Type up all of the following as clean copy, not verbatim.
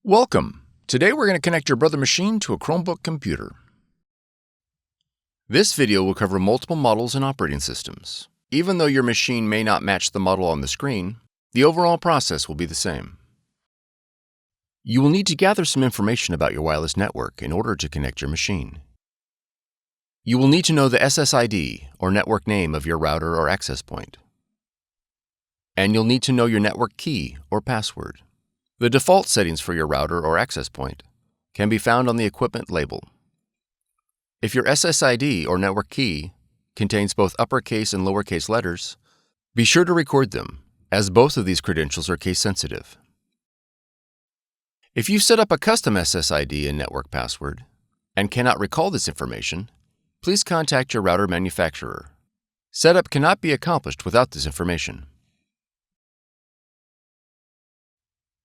Welcome! Today we're going to connect your Brother machine to a Chromebook computer. This video will cover multiple models and operating systems. Even though your machine may not match the model on the screen, the overall process will be the same. You will need to gather some information about your wireless network in order to connect your machine. You will need to know the SSID or network name of your router or access point. And you'll need to know your network key or password. The default settings for your router or access point can be found on the equipment label. If your SSID or network key contains both uppercase and lowercase letters, be sure to record them, as both of these credentials are case sensitive. If you've set up a custom SSID and network password and cannot recall this information, please contact your router manufacturer. Setup cannot be accomplished without this information.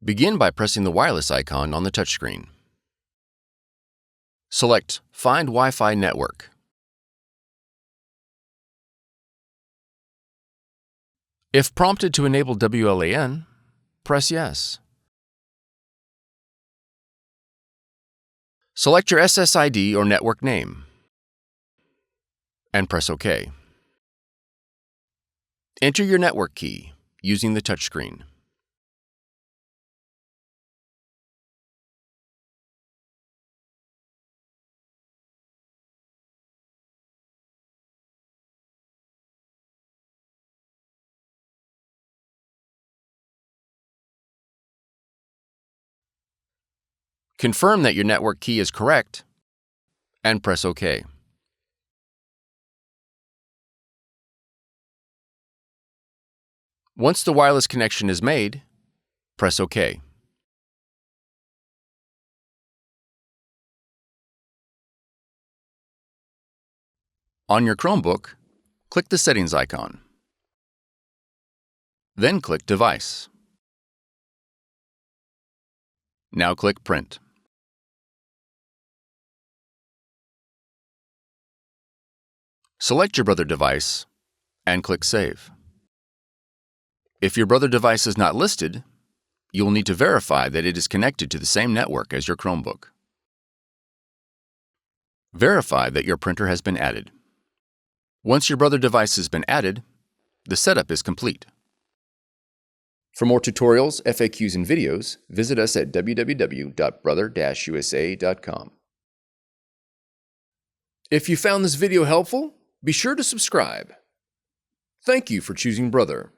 Begin by pressing the wireless icon on the touchscreen. Select Find Wi-Fi Network. If prompted to enable WLAN, press Yes. Select your SSID or network name and press OK. Enter your network key using the touchscreen. Confirm that your network key is correct and press OK. Once the wireless connection is made, press OK. On your Chromebook, click the Settings icon. Then click Device. Now click Print. Select your Brother device and click Save. If your Brother device is not listed, you will need to verify that it is connected to the same network as your Chromebook. Verify that your printer has been added. Once your Brother device has been added, the setup is complete. For more tutorials, FAQs, and videos, visit us at www.brother-usa.com. If you found this video helpful, be sure to subscribe. Thank you for choosing Brother.